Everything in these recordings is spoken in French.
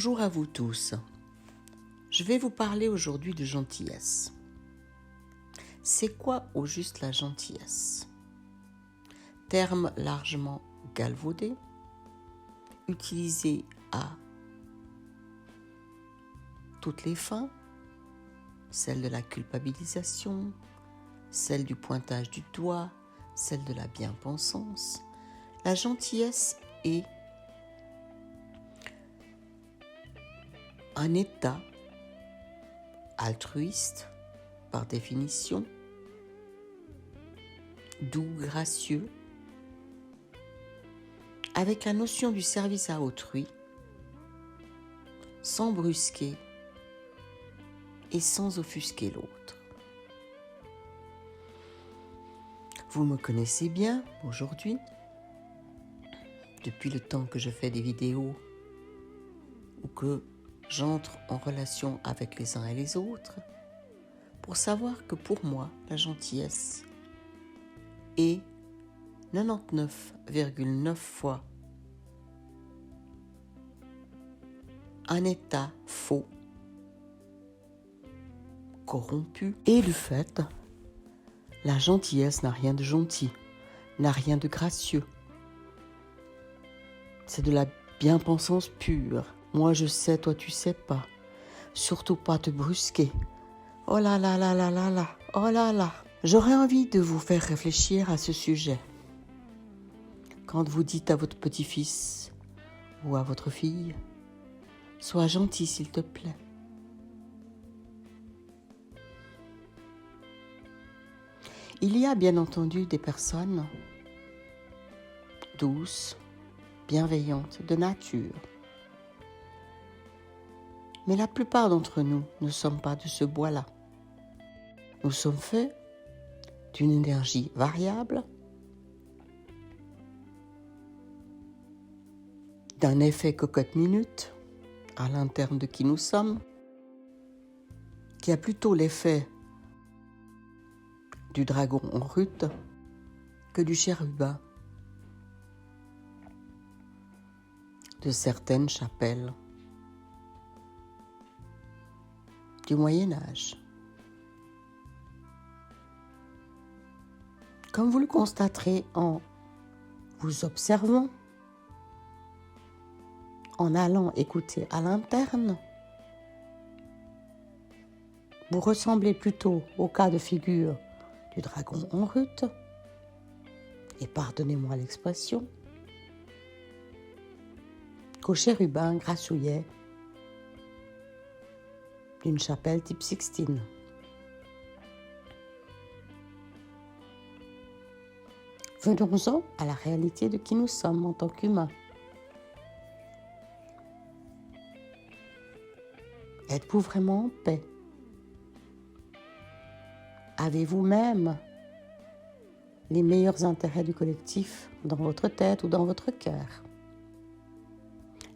Bonjour à vous tous. Je vais vous parler aujourd'hui de gentillesse. C'est quoi au juste la gentillesse? Terme largement galvaudé, utilisé à toutes les fins, celle de la culpabilisation, celle du pointage du doigt, celle de la bien-pensance. La gentillesse est un état altruiste, par définition, doux, gracieux, avec la notion du service à autrui, sans brusquer et sans offusquer l'autre. Vous me connaissez bien aujourd'hui, depuis le temps que je fais des vidéos ou que j'entre en relation avec les uns et les autres, pour savoir que pour moi, la gentillesse est 99,9 fois un état faux, corrompu, et du fait, la gentillesse n'a rien de gentil, n'a rien de gracieux. C'est de la bien-pensance pure. Moi je sais, toi tu sais pas. Surtout pas te brusquer. Oh là là là là là là, oh là là. J'aurais envie de vous faire réfléchir à ce sujet. Quand vous dites à votre petit-fils ou à votre fille, sois gentil s'il te plaît. Il y a bien entendu des personnes douces, bienveillantes de nature. Mais la plupart d'entre nous ne sommes pas de ce bois-là. Nous sommes faits d'une énergie variable, d'un effet cocotte-minute à l'interne de qui nous sommes, qui a plutôt l'effet du dragon en rut que du chérubin de certaines chapelles du Moyen-Âge. Comme vous le constaterez en vous observant, en allant écouter à l'interne, vous ressemblez plutôt au cas de figure du dragon en rut, et pardonnez-moi l'expression, qu'au chérubin grassouillet d'une chapelle type Sixtine. Venons-en à la réalité de qui nous sommes en tant qu'humains. Êtes-vous vraiment en paix? Avez-vous même les meilleurs intérêts du collectif dans votre tête ou dans votre cœur?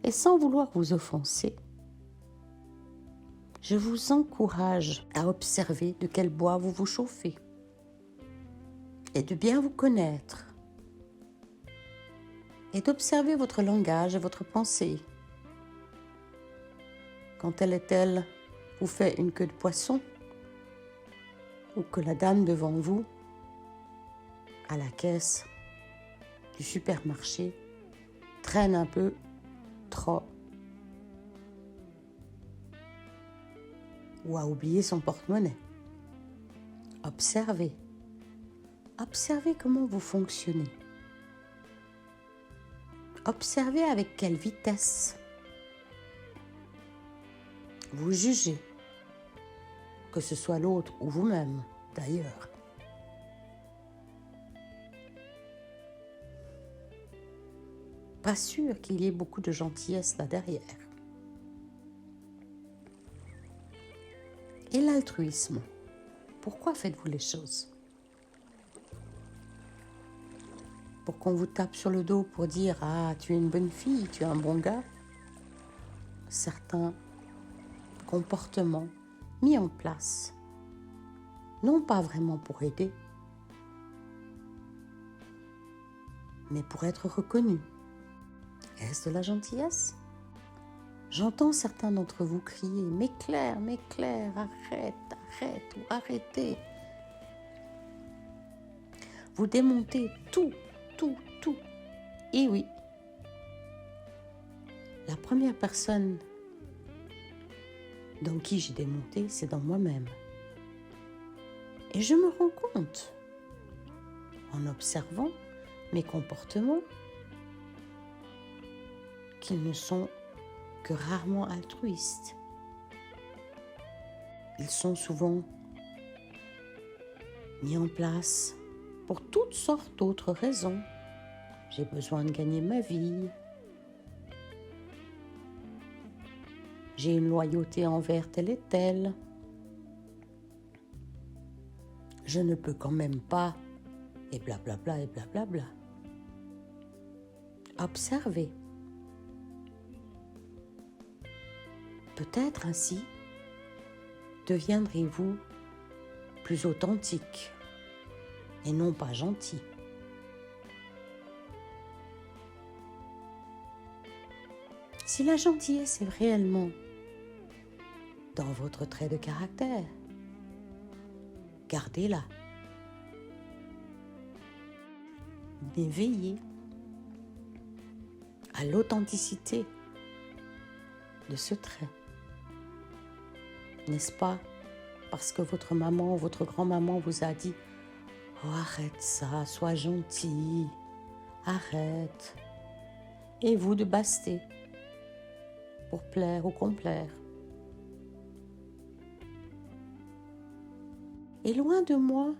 Et sans vouloir vous offenser, je vous encourage à observer de quel bois vous vous chauffez et de bien vous connaître et d'observer votre langage et votre pensée. Quand elle vous fait une queue de poisson ou que la dame devant vous, à la caisse du supermarché, traîne un peu trop ou a oublié son porte-monnaie. Observez. Observez comment vous fonctionnez. Observez avec quelle vitesse vous jugez, que ce soit l'autre ou vous-même d'ailleurs. Pas sûr qu'il y ait beaucoup de gentillesse là derrière. Et l'altruisme, pourquoi faites-vous les choses? Pour qu'on vous tape sur le dos pour dire « Ah, tu es une bonne fille, tu es un bon gars ». Certains comportements mis en place, non pas vraiment pour aider, mais pour être reconnus. Est-ce de la gentillesse? J'entends certains d'entre vous crier « Mais Claire, arrête, arrête ou arrêtez !» Vous démontez tout. Et oui, la première personne dans qui j'ai démonté, c'est dans moi-même. Et je me rends compte, en observant mes comportements, qu'ils ne sont que rarement altruistes. Ils sont souvent mis en place pour toutes sortes d'autres raisons. J'ai besoin de gagner ma vie. J'ai une loyauté envers tel et tel. Je ne peux quand même pas, et blablabla, et blablabla. Observez. Peut-être ainsi deviendrez-vous plus authentique et non pas gentil. Si la gentillesse est réellement dans votre trait de caractère, gardez-la. Mais veillez à l'authenticité de ce trait. N'est-ce pas parce que votre maman ou votre grand-maman vous a dit « Oh, arrête ça, sois gentil, arrête !» Et vous de baster pour plaire ou complaire. Et loin de moi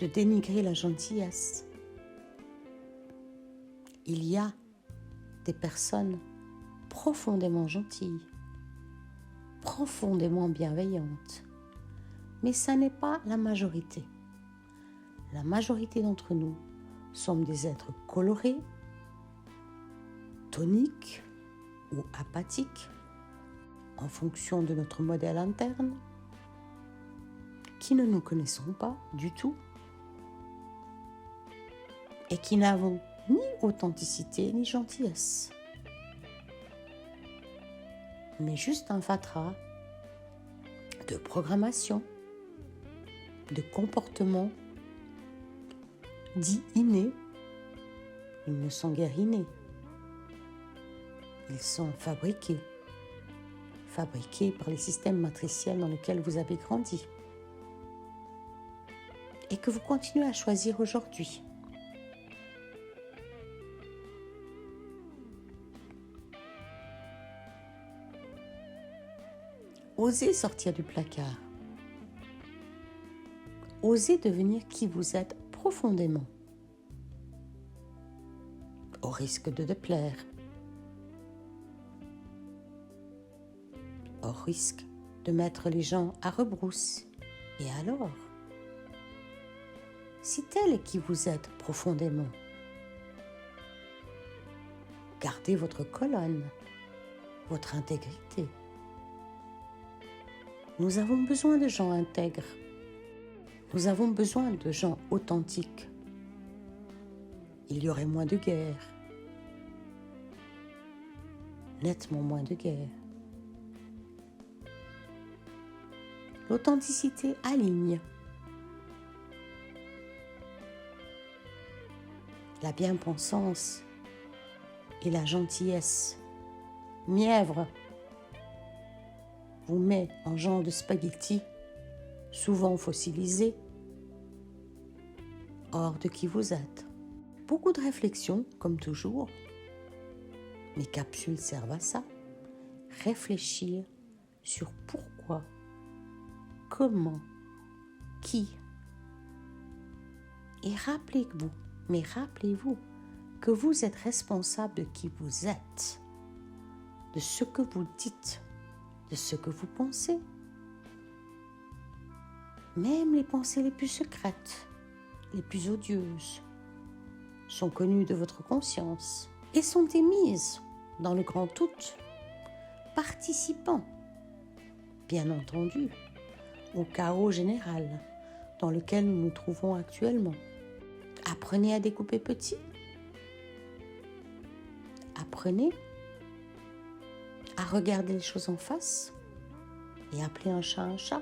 de dénigrer la gentillesse. Il y a des personnes profondément gentilles, profondément bienveillantes, mais ça n'est pas la majorité. La majorité d'entre nous sommes des êtres colorés, toniques ou apathiques, en fonction de notre modèle interne, qui ne nous connaissons pas du tout et qui n'avons ni authenticité ni gentillesse, mais juste un fatras de programmation, de comportement dits innés. Ils ne sont guère innés. Ils sont fabriqués par les systèmes matriciels dans lesquels vous avez grandi et que vous continuez à choisir aujourd'hui. Osez sortir du placard. Osez devenir qui vous êtes profondément, au risque de déplaire, au risque de mettre les gens à rebrousse. Et alors, si tel est qui vous êtes profondément, gardez votre colonne, votre intégrité. Nous avons besoin de gens intègres. Nous avons besoin de gens authentiques. Il y aurait moins de guerre. Nettement moins de guerre. L'authenticité aligne. La bien-pensance et la gentillesse, mièvre, vous met en genre de spaghetti, souvent fossilisé, hors de qui vous êtes. Beaucoup de réflexions, comme toujours. Mes capsules servent à ça. Réfléchir sur pourquoi, comment, qui. Et rappelez-vous que vous êtes responsable de qui vous êtes, de ce que vous dites, de ce que vous pensez. Même les pensées les plus secrètes, les plus odieuses, sont connues de votre conscience et sont émises dans le grand tout, participant, bien entendu, au chaos général dans lequel nous nous trouvons actuellement. Apprenez à découper petit. Apprenez à regarder les choses en face et appeler un chat un chat.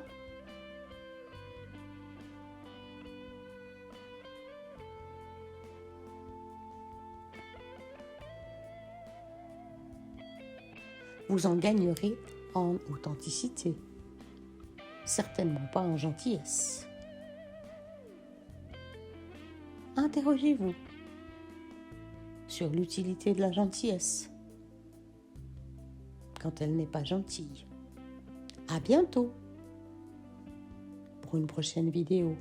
Vous en gagnerez en authenticité, certainement pas en gentillesse. Interrogez-vous sur l'utilité de la gentillesse quand elle n'est pas gentille. À bientôt pour une prochaine vidéo.